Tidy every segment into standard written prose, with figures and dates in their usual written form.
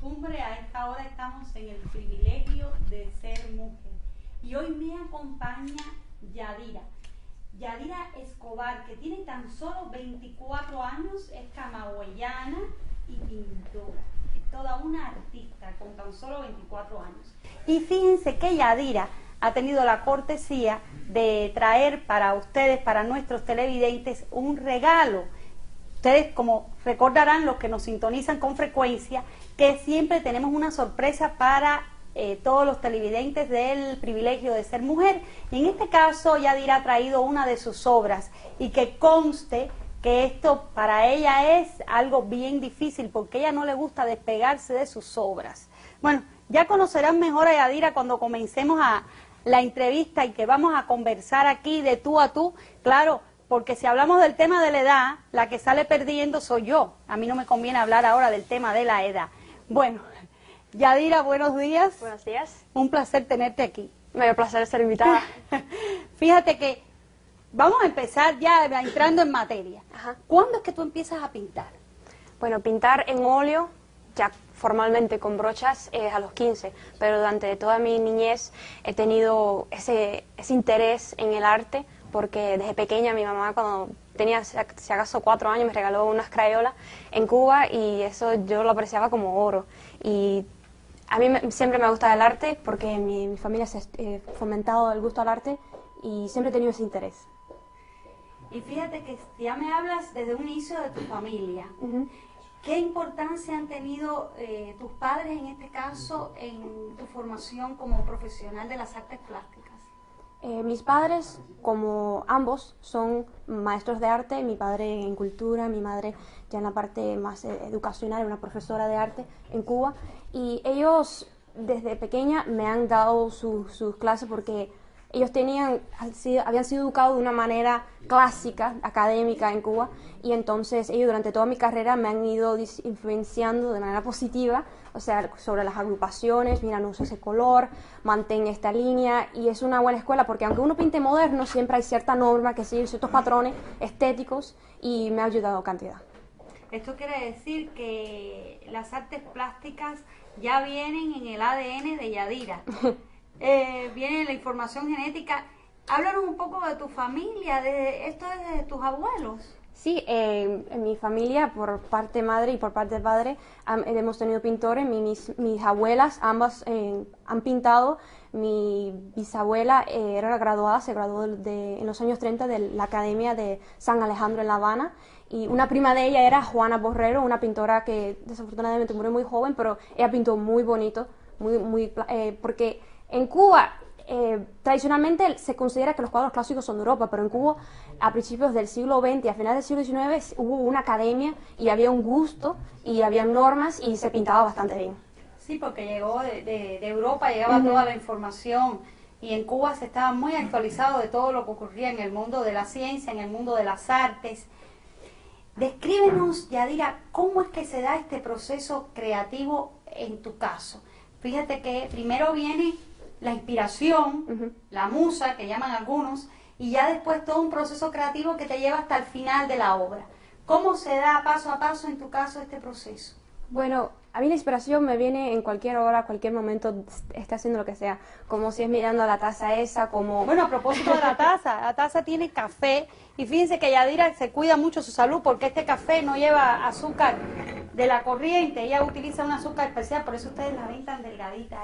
costumbre, a esta hora estamos en el privilegio de ser mujer. Y hoy me acompaña Yadira. Yadira Escobar, que tiene tan solo 24 años, es camagüeyana y pintora. Es toda una artista con tan solo 24 años. Y fíjense que Yadira ha tenido la cortesía de traer para ustedes, para nuestros televidentes, un regalo. Ustedes, como recordarán, los que nos sintonizan con frecuencia, que siempre tenemos una sorpresa para todos los televidentes del privilegio de ser mujer. Y en este caso, Yadira ha traído una de sus obras, y que conste que esto para ella es algo bien difícil, porque a ella no le gusta despegarse de sus obras. Bueno, ya conocerán mejor a Yadira cuando comencemos la entrevista y que vamos a conversar aquí de tú a tú, claro, porque si hablamos del tema de la edad, la que sale perdiendo soy yo. A mí no me conviene hablar ahora del tema de la edad. Bueno, Yadira, buenos días. Buenos días. Un placer tenerte aquí. Me dio placer ser invitada. Fíjate que vamos a empezar ya entrando en materia. Ajá. ¿Cuándo es que tú empiezas a pintar? Bueno, pintar en óleo, ya formalmente con brochas, es a los 15, pero durante toda mi niñez he tenido ese interés en el arte, porque desde pequeña mi mamá, cuando tenía si acaso 4 años, me regaló unas crayolas en Cuba, y eso yo lo apreciaba como oro. Y a mí siempre me ha gustado el arte, porque mi familia se ha fomentado el gusto al arte, y siempre he tenido ese interés. Y fíjate que ya me hablas desde un inicio de tu familia. ¿Qué importancia han tenido tus padres, en este caso, en tu formación como profesional de las artes plásticas? Mis padres, como ambos, son maestros de arte, mi padre en cultura, mi madre ya en la parte más educacional, una profesora de arte en Cuba, y ellos desde pequeña me han dado sus clases, porque ellos habían sido educados de una manera clásica, académica en Cuba, y entonces ellos durante toda mi carrera me han ido influenciando de manera positiva, o sea, sobre las agrupaciones, mira, no usa ese color, mantén esta línea, y es una buena escuela, porque aunque uno pinte moderno, siempre hay cierta norma que seguir, ciertos patrones estéticos, y me ha ayudado cantidad. Esto quiere decir que las artes plásticas ya vienen en el ADN de Yadira. Viene la información genética. Háblanos un poco de tu familia, esto es de tus abuelos. Sí, en mi familia, por parte madre y por parte de padre, hemos tenido pintores. Mis abuelas, ambas han pintado. Mi bisabuela era graduada, se graduó en los años 30 de la Academia de San Alejandro en La Habana, y una prima de ella era Juana Borrero, una pintora que desafortunadamente murió muy joven, pero ella pintó muy bonito, porque en Cuba tradicionalmente se considera que los cuadros clásicos son de Europa, pero en Cuba a principios del siglo XX y a finales del siglo XIX hubo una academia y había un gusto y había normas y se pintaba bastante bien. Sí, porque llegó de Europa, llegaba toda la información, y en Cuba se estaba muy actualizado de todo lo que ocurría en el mundo de la ciencia, en el mundo de las artes. Descríbenos, Yadira, cómo es que se da este proceso creativo en tu caso. Fíjate que primero viene la inspiración, la musa, que llaman algunos, y ya después todo un proceso creativo que te lleva hasta el final de la obra. ¿Cómo se da paso a paso en tu caso este proceso? Bueno, a mí la inspiración me viene en cualquier hora, cualquier momento, esté haciendo lo que sea, como si es mirando la taza esa, como... Bueno, a propósito de la taza tiene café, y fíjense que Yadira se cuida mucho su salud, porque este café no lleva azúcar de la corriente, ella utiliza un azúcar especial, por eso ustedes la ven tan delgadita.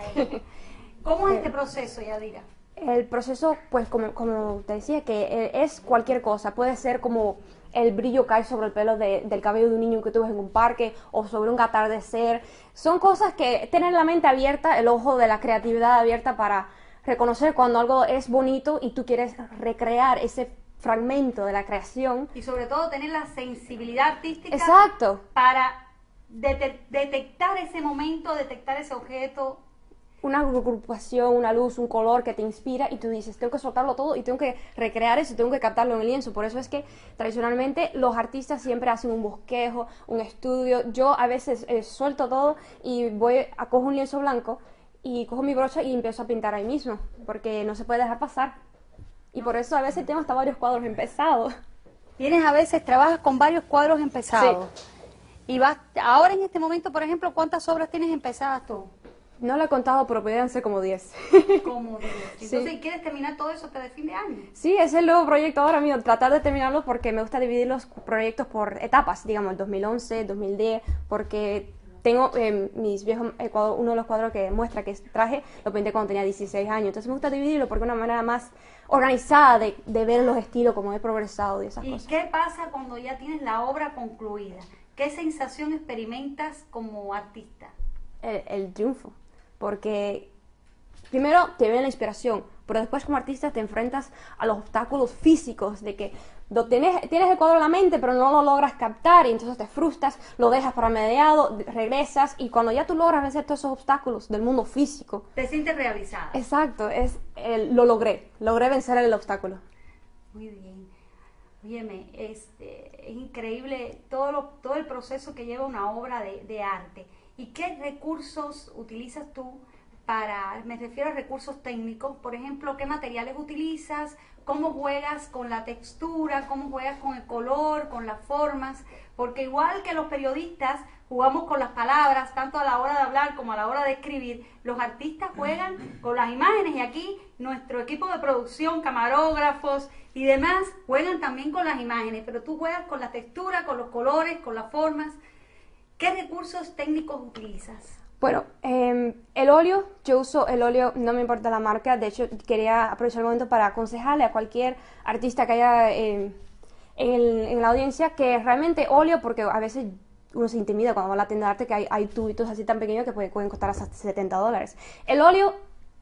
¿Cómo es este proceso, Yadira? El proceso, pues como te decía, que es cualquier cosa, puede ser como el brillo cae sobre el pelo del cabello de un niño que tú ves en un parque, o sobre un atardecer. Son cosas que tener la mente abierta, el ojo de la creatividad abierta para reconocer cuando algo es bonito y tú quieres recrear ese fragmento de la creación. Y sobre todo tener la sensibilidad artística. Exacto. Para detectar ese momento, detectar ese objeto. Una agrupación, una luz, un color que te inspira, y tú dices, tengo que soltarlo todo y tengo que recrear eso, tengo que captarlo en el lienzo. Por eso es que tradicionalmente los artistas siempre hacen un bosquejo, un estudio. Yo a veces suelto todo y cojo un lienzo blanco y cojo mi brocha y empiezo a pintar ahí mismo, porque no se puede dejar pasar. Y por eso a veces tengo hasta varios cuadros empezados. Trabajas con varios cuadros empezados. Sí. Y vas, ahora en este momento, por ejemplo, ¿cuántas obras tienes empezadas tú? No lo he contado, pero podrían ser como 10. Como 10. Entonces, ¿y quieres terminar todo eso hasta el fin de año? Sí, es el nuevo proyecto ahora mío, tratar de terminarlo porque me gusta dividir los proyectos por etapas, digamos, el 2011, 2010, porque tengo mis viejos cuadros, uno de los cuadros que muestra que traje, lo pinté cuando tenía 16 años, entonces me gusta dividirlo porque es una manera más organizada de ver los estilos, cómo he progresado y esas cosas. ¿Y qué pasa cuando ya tienes la obra concluida? ¿Qué sensación experimentas como artista? El triunfo, porque primero te viene la inspiración, pero después como artista te enfrentas a los obstáculos físicos de que tienes el cuadro en la mente pero no lo logras captar y entonces te frustras, lo dejas para mediado, regresas y cuando ya tú logras vencer todos esos obstáculos del mundo físico te sientes realizada. Exacto, lo logré vencer el obstáculo. Muy bien. Óyeme, es increíble todo el proceso que lleva una obra de arte. ¿Y qué recursos utilizas tú me refiero a recursos técnicos, por ejemplo, qué materiales utilizas, cómo juegas con la textura, cómo juegas con el color, con las formas, porque igual que los periodistas jugamos con las palabras, tanto a la hora de hablar como a la hora de escribir, los artistas juegan con las imágenes y aquí nuestro equipo de producción, camarógrafos y demás, juegan también con las imágenes, pero tú juegas con la textura, con los colores, con las formas. ¿Qué recursos técnicos utilizas? Bueno, el óleo, yo uso el óleo, no me importa la marca, de hecho quería aprovechar el momento para aconsejarle a cualquier artista que haya en la audiencia que realmente óleo, porque a veces uno se intimida cuando va a la tienda de arte que hay tubitos así tan pequeños que pueden costar hasta $70. El óleo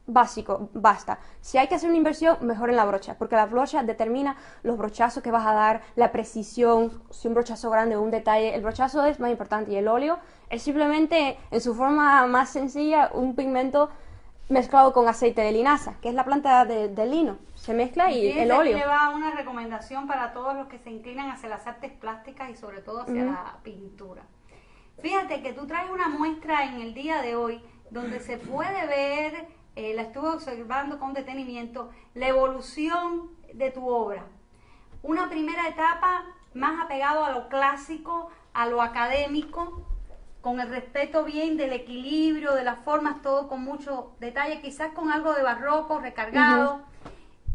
básico, basta. Si hay que hacer una inversión, mejor en la brocha, porque la brocha determina los brochazos que vas a dar, la precisión, si un brochazo grande o un detalle, el brochazo es más importante y el óleo es simplemente en su forma más sencilla un pigmento mezclado con aceite de linaza, que es la planta de lino, se mezcla y el óleo. Le va una recomendación para todos los que se inclinan hacia las artes plásticas y sobre todo hacia la pintura. Fíjate que tú traes una muestra en el día de hoy donde se puede ver, la estuve observando con detenimiento, la evolución de tu obra. Una primera etapa más apegado a lo clásico, a lo académico, con el respeto bien del equilibrio, de las formas, todo con mucho detalle, quizás con algo de barroco recargado.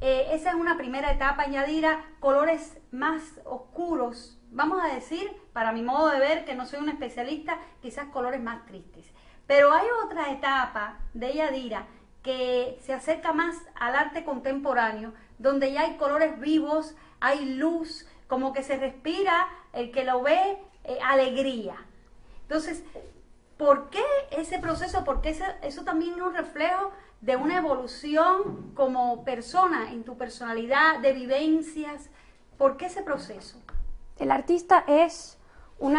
Esa es una primera etapa, Yadira, colores más oscuros, vamos a decir, para mi modo de ver, que no soy una especialista, quizás colores más tristes. Pero hay otra etapa de Yadira que se acerca más al arte contemporáneo, donde ya hay colores vivos, hay luz, como que se respira, el que lo ve, alegría. Entonces, ¿por qué ese proceso? Porque eso también es un reflejo de una evolución como persona, en tu personalidad, de vivencias. ¿Por qué ese proceso? El artista es un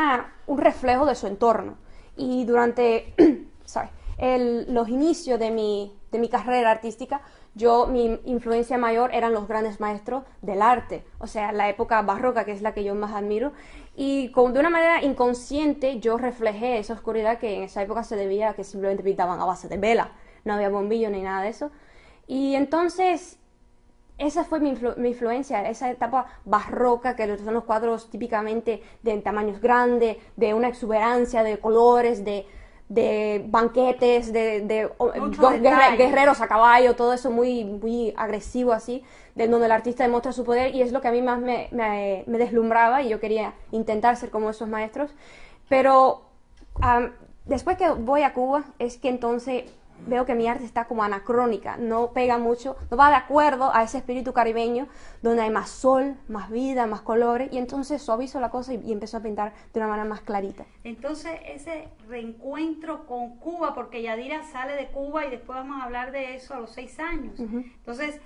reflejo de su entorno. Y durante los inicios de mi carrera artística, mi influencia mayor eran los grandes maestros del arte, o sea, la época barroca, que es la que yo más admiro, y de una manera inconsciente yo reflejé esa oscuridad que en esa época se debía a que simplemente pintaban a base de vela, no había bombillo ni nada de eso, y entonces esa fue mi influencia, esa etapa barroca, que son los cuadros típicamente de tamaños grandes, de una exuberancia de colores, de banquetes, de guerreros a caballo, todo eso muy, muy agresivo así, donde el artista demuestra su poder, y es lo que a mí más me deslumbraba, y yo quería intentar ser como esos maestros. Pero después que voy a Cuba es que entonces veo que mi arte está como anacrónica, no pega mucho, no va de acuerdo a ese espíritu caribeño donde hay más sol, más vida, más colores, y entonces suavizo la cosa y empezó a pintar de una manera más clarita. Entonces ese reencuentro con Cuba, porque Yadira sale de Cuba y después vamos a hablar de eso a los 6 años. Entonces,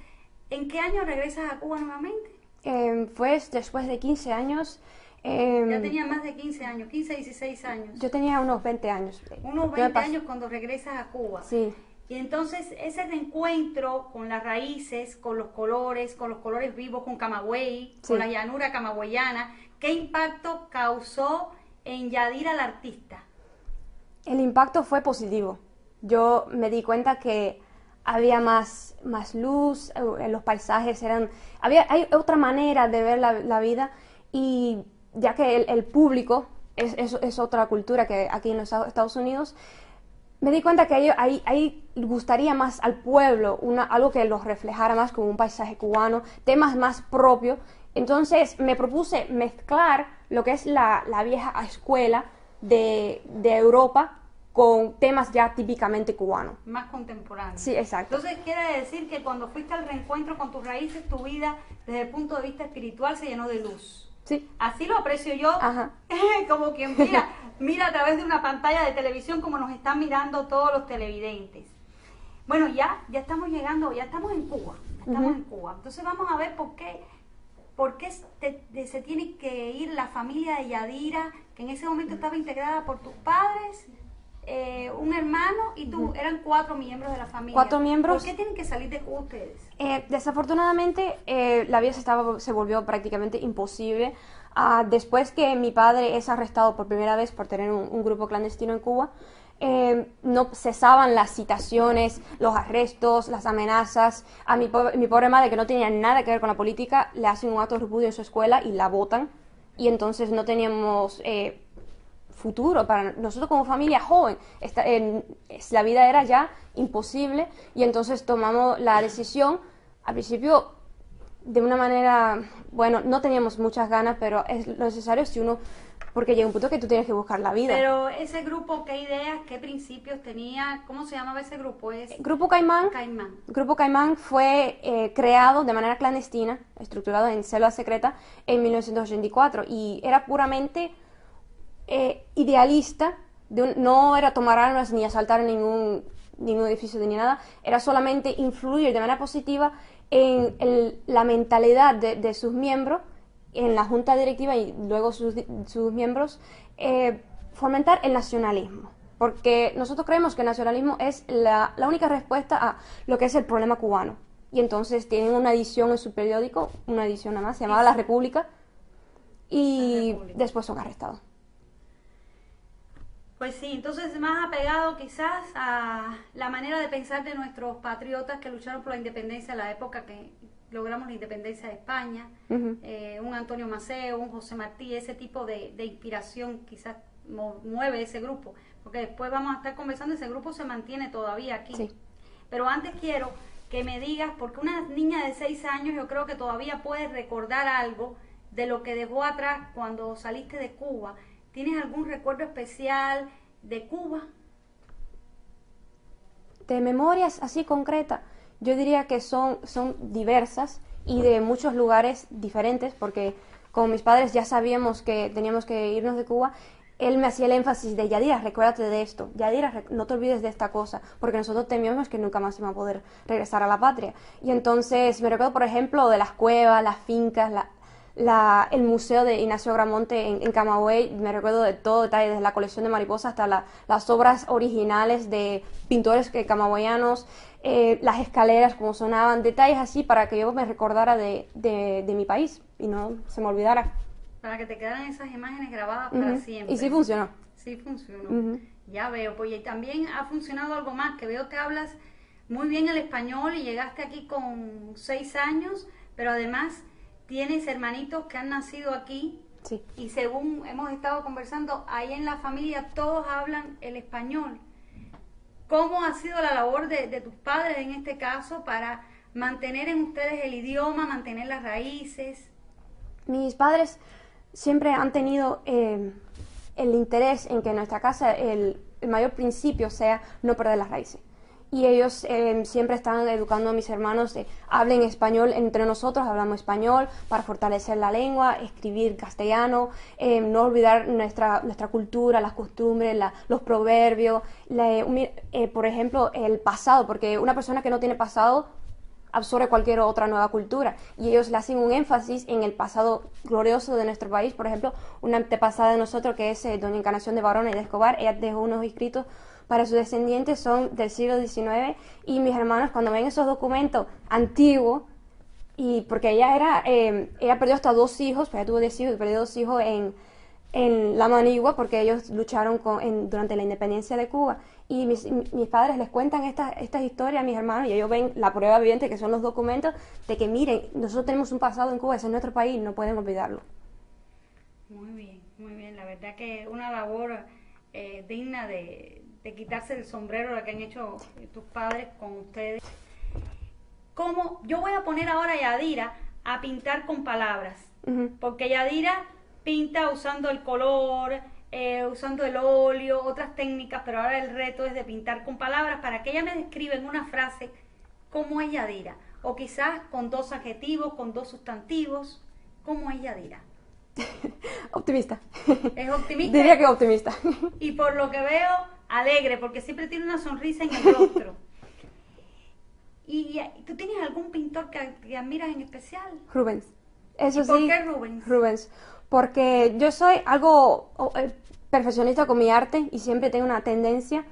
¿en qué año regresas a Cuba nuevamente? Fue después de 15 años. Ya tenía más de 15 años, 15, 16 años. Yo tenía unos 20 años. Unos 20 años cuando regresas a Cuba. Sí. Y entonces ese reencuentro con las raíces, con los colores vivos, con Camagüey, con la llanura camagüeyana, ¿qué impacto causó en Yadira la artista? El impacto fue positivo. Yo me di cuenta que había más luz, los paisajes hay otra manera de ver la vida, y ya que el público es otra cultura que aquí en los Estados Unidos. Me di cuenta que ahí gustaría más al pueblo algo que los reflejara más como un paisaje cubano, temas más propios. Entonces me propuse mezclar lo que es la vieja escuela de Europa con temas ya típicamente cubanos. Más contemporáneos. Sí, exacto. Entonces quiere decir que cuando fuiste al reencuentro con tus raíces, tu vida desde el punto de vista espiritual se llenó de luz. Sí. Así lo aprecio yo, Ajá. como quien mira a través de una pantalla de televisión como nos están mirando todos los televidentes. Bueno, ya estamos llegando, ya estamos en Cuba, Entonces vamos a ver por qué se tiene que ir la familia de Yadira, que en ese momento estaba integrada por tus padres, un hermano y tú, eran 4 miembros de la familia. 4 miembros. ¿Por qué tienen que salir de Cuba ustedes? Desafortunadamente, la vida se volvió prácticamente imposible. Después que mi padre es arrestado por primera vez por tener un grupo clandestino en Cuba, no cesaban las citaciones, los arrestos, las amenazas. A mi pobre madre, que no tenía nada que ver con la política, le hacen un acto de repudio en su escuela y la botan. Y entonces no teníamos futuro para nosotros como familia joven. La vida era ya imposible y entonces tomamos la decisión, al principio de una manera, bueno, no teníamos muchas ganas, pero es lo necesario porque llega un punto que tú tienes que buscar la vida. Pero ese grupo, ¿qué ideas, qué principios tenía? ¿Cómo se llamaba ese grupo? Grupo Caimán. Grupo Caimán fue creado de manera clandestina, estructurado en célula secreta en 1984 y era puramente idealista, no era tomar armas ni asaltar ningún edificio ni nada, era solamente influir de manera positiva en la mentalidad de sus miembros, en la junta directiva y luego sus miembros, fomentar el nacionalismo, porque nosotros creemos que el nacionalismo es la única respuesta a lo que es el problema cubano. Y entonces tienen una edición en su periódico, una edición nada más, se llamaba La República, y después son arrestados. Pues sí, entonces más apegado quizás a la manera de pensar de nuestros patriotas que lucharon por la independencia en la época que logramos la independencia de España, un Antonio Maceo, un José Martí, ese tipo de inspiración quizás mueve ese grupo, porque después vamos a estar conversando, ese grupo se mantiene todavía aquí. Sí. Pero antes quiero que me digas, porque una niña de 6 años yo creo que todavía puede recordar algo de lo que dejó atrás cuando saliste de Cuba. ¿Tienes algún recuerdo especial de Cuba? De memorias así concretas, yo diría que son diversas y de muchos lugares diferentes, porque como mis padres ya sabíamos que teníamos que irnos de Cuba, él me hacía el énfasis de Yadira, recuérdate de esto, Yadira, no te olvides de esta cosa, porque nosotros temíamos que nunca más iba a poder regresar a la patria. Y entonces me recuerdo, por ejemplo, de las cuevas, las fincas, el museo de Ignacio Gramonte en Camagüey. Me recuerdo de todo detalle, desde la colección de mariposas hasta las obras originales de pintores camagüeyanos, las escaleras, como sonaban, detalles así para que yo me recordara de mi país y no se me olvidara. Para que te quedaran esas imágenes grabadas para siempre. Y sí funcionó. Sí funcionó. Ya veo, pues y también ha funcionado algo más, que veo que hablas muy bien el español y llegaste aquí con 6 años, pero además tienes hermanitos que han nacido aquí. Sí. Y según hemos estado conversando, ahí en la familia todos hablan el español. ¿Cómo ha sido la labor de tus padres en este caso para mantener en ustedes el idioma, mantener las raíces? Mis padres siempre han tenido el interés en que en nuestra casa el mayor principio sea no perder las raíces. Y ellos siempre están educando a mis hermanos de hablen español entre nosotros, hablamos español para fortalecer la lengua, escribir castellano, no olvidar nuestra cultura, las costumbres, los proverbios, por ejemplo, el pasado, porque una persona que no tiene pasado absorbe cualquier otra nueva cultura, y ellos le hacen un énfasis en el pasado glorioso de nuestro país. Por ejemplo, una antepasada de nosotros, que es doña Encarnación de Barona y de Escobar, ella dejó unos escritos para sus descendientes, son del siglo XIX, y mis hermanos cuando ven esos documentos antiguos, y porque ella perdió hasta 2 hijos, pero ella tuvo 10 hijos y perdió 2 hijos en la Manigua, porque ellos lucharon durante la independencia de Cuba, y mis padres les cuentan estas historias a mis hermanos, y ellos ven la prueba evidente que son los documentos de que miren, nosotros tenemos un pasado en Cuba, ese es nuestro país, no pueden olvidarlo. Muy bien, la verdad. verdad que una labor digna de quitarse el sombrero, la que han hecho tus padres con ustedes. Como yo voy a poner ahora a Yadira a pintar con palabras, porque Yadira pinta usando el color, usando el óleo, otras técnicas, pero ahora el reto es de pintar con palabras para que ella me describa en una frase cómo es Yadira, o quizás con 2 adjetivos, con 2 sustantivos, cómo es Yadira. Optimista. ¿Es optimista? Diría que optimista. Y por lo que veo, alegre, porque siempre tiene una sonrisa en el rostro. ¿Y tú tienes algún pintor que admiras en especial? Rubens. Eso ¿Y sí. por qué Rubens? Rubens. Porque yo soy algo perfeccionista con mi arte y siempre tengo una tendencia,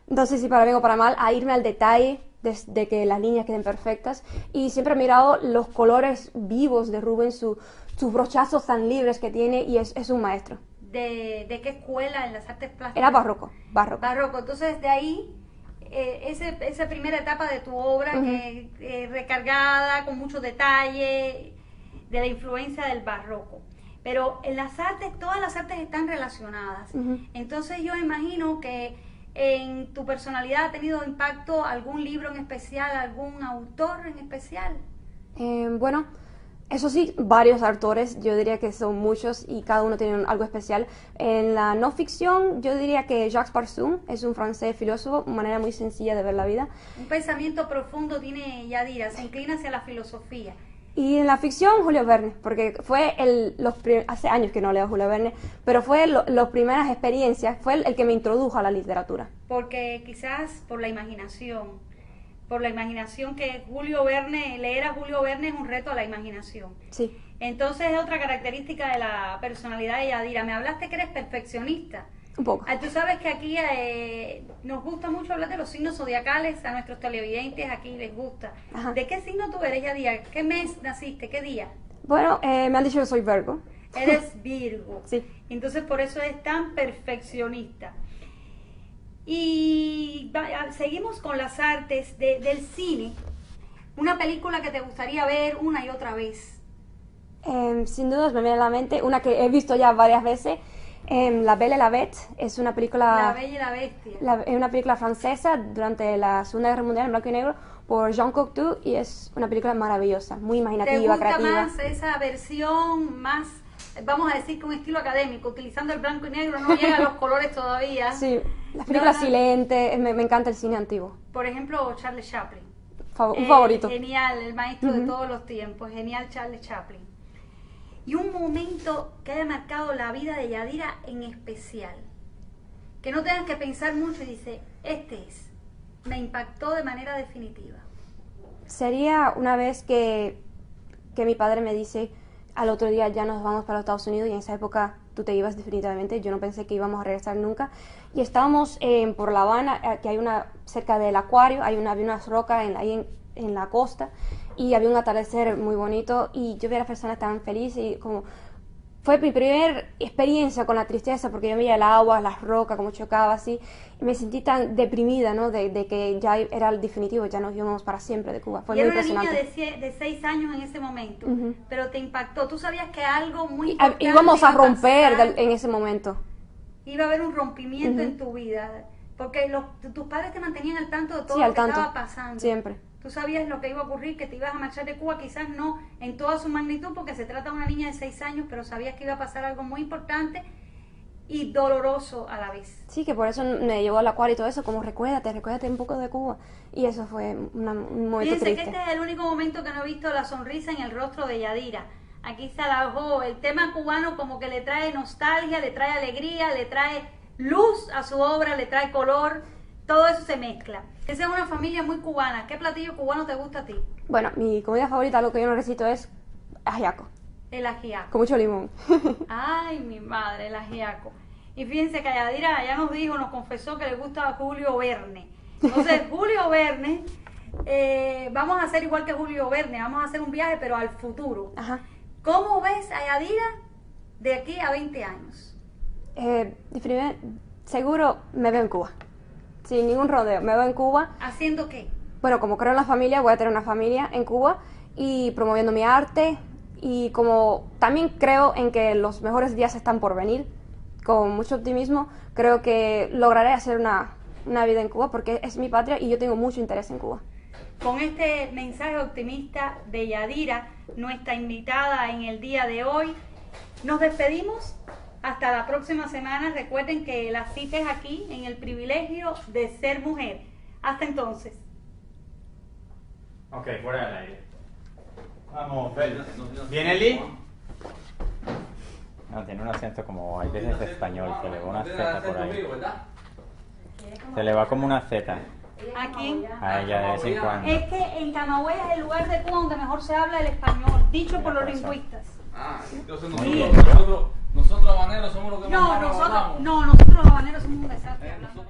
no sé si para bien o para mal, a irme al detalle de que las líneas queden perfectas. Y siempre he mirado los colores vivos de Rubens, sus brochazos tan libres que tiene, y es un maestro. ¿De qué escuela en las artes plásticas? Era barroco. Barroco. Entonces, de ahí, esa primera etapa de tu obra, recargada, con mucho detalle, de la influencia del barroco. Pero en las artes, todas las artes están relacionadas. Entonces, yo imagino que en tu personalidad ha tenido impacto algún libro en especial, algún autor en especial. Bueno, eso sí, varios autores, yo diría que son muchos y cada uno tiene algo especial. En la no ficción, yo diría que Jacques Parsum es un francés filósofo, una manera muy sencilla de ver la vida. Un pensamiento profundo tiene Yadira, se inclina hacia la filosofía. Y en la ficción, Julio Verne, porque fue hace años que no leo Julio Verne, pero fue las primeras experiencias, fue el que me introdujo a la literatura. Porque quizás por la imaginación que Julio Verne, leer a Julio Verne es un reto a la imaginación. Sí. Entonces es otra característica de la personalidad de Yadira. Me hablaste que eres perfeccionista. Un poco. Tú sabes que aquí nos gusta mucho hablar de los signos zodiacales, a nuestros televidentes aquí les gusta. Ajá. ¿De qué signo tú eres, Yadira? ¿Qué mes naciste? ¿Qué día? Bueno, me han dicho que soy Virgo. Eres Virgo. Sí. Entonces por eso eres tan perfeccionista. Y seguimos con las artes del cine. Una película que te gustaría ver una y otra vez. Sin dudas me viene a la mente una que he visto ya varias veces. La Belle et la Bête es una película... La Bella y la Bestia. Es una película francesa durante la Segunda Guerra Mundial en blanco y negro por Jean Cocteau, y es una película maravillosa, muy imaginativa, ¿Te gusta creativa. más esa versión más, vamos a decir, que un estilo académico, utilizando el blanco y negro, no llega a los colores todavía? Sí, las películas silentes, me encanta el cine antiguo. Por ejemplo, Charles Chaplin. Un favorito. Genial, el maestro de todos los tiempos, genial Charles Chaplin. Y un momento que haya marcado la vida de Yadira en especial, que no tengas que pensar mucho y dice, me impactó de manera definitiva. Sería una vez que mi padre me dice, al otro día ya nos vamos para los Estados Unidos, y en esa época tú te ibas definitivamente, yo no pensé que íbamos a regresar nunca, y estábamos por La Habana, que hay cerca del acuario, había unas rocas ahí en la costa, y había un atardecer muy bonito, y yo vi a las personas tan felices, y como fue mi primera experiencia con la tristeza, porque yo veía el agua, las rocas, como chocaba así, y me sentí tan deprimida, ¿no? De que ya era el definitivo, ya nos íbamos para siempre de Cuba. Fue muy impresionante. Era una niña de 6 años en ese momento, pero te impactó. Tú sabías que algo muy importante íbamos a romper pasar, en ese momento. Iba a haber un rompimiento en tu vida, porque tus padres te mantenían al tanto de todo lo que estaba pasando. Siempre. Tú sabías lo que iba a ocurrir, que te ibas a marchar de Cuba, quizás no en toda su magnitud, porque se trata de una niña de 6 años, pero sabías que iba a pasar algo muy importante y doloroso a la vez. Sí, que por eso me llevó al acuario y todo eso, como recuérdate un poco de Cuba. Y eso fue un momento Fíjense triste. que este es el único momento que no he visto la sonrisa en el rostro de Yadira. Aquí se alabó el tema cubano, como que le trae nostalgia, le trae alegría, le trae luz a su obra, le trae color. Todo eso se mezcla. Esa es una familia muy cubana. ¿Qué platillo cubano te gusta a ti? Bueno, mi comida favorita, lo que yo no recito, es ajiaco. El ajiaco. Con mucho limón. Ay, mi madre, el ajiaco. Y fíjense que Yadira ya nos nos confesó que le gusta a Julio Verne. Entonces, Julio Verne, vamos a hacer igual que Julio Verne, vamos a hacer un viaje, pero al futuro. Ajá. ¿Cómo ves a Yadira de aquí a 20 años? Seguro me veo en Cuba. Sin ningún rodeo, me veo en Cuba. ¿Haciendo qué? Bueno, como creo en la familia, voy a tener una familia en Cuba y promoviendo mi arte, y como también creo en que los mejores días están por venir, con mucho optimismo, creo que lograré hacer una vida en Cuba porque es mi patria y yo tengo mucho interés en Cuba. Con este mensaje optimista de Yadira, nuestra invitada en el día de hoy, nos despedimos hasta la próxima semana. Recuerden que la cita es aquí en El Privilegio de Ser Mujer. Hasta entonces. Ok, fuera del aire. Vamos, ¿viene Lee? No, tiene un acento como, hay veces español, se le va una Z por ahí. Se le va como una Z. ¿A quién? A ella de vez en cuando. Es que en Camagüey es el lugar de Cuba donde mejor se habla el español, dicho por los lingüistas. Ah, entonces Muy nosotros habaneros somos los que más hablamos. No, nosotros los habaneros somos un desastre hablando.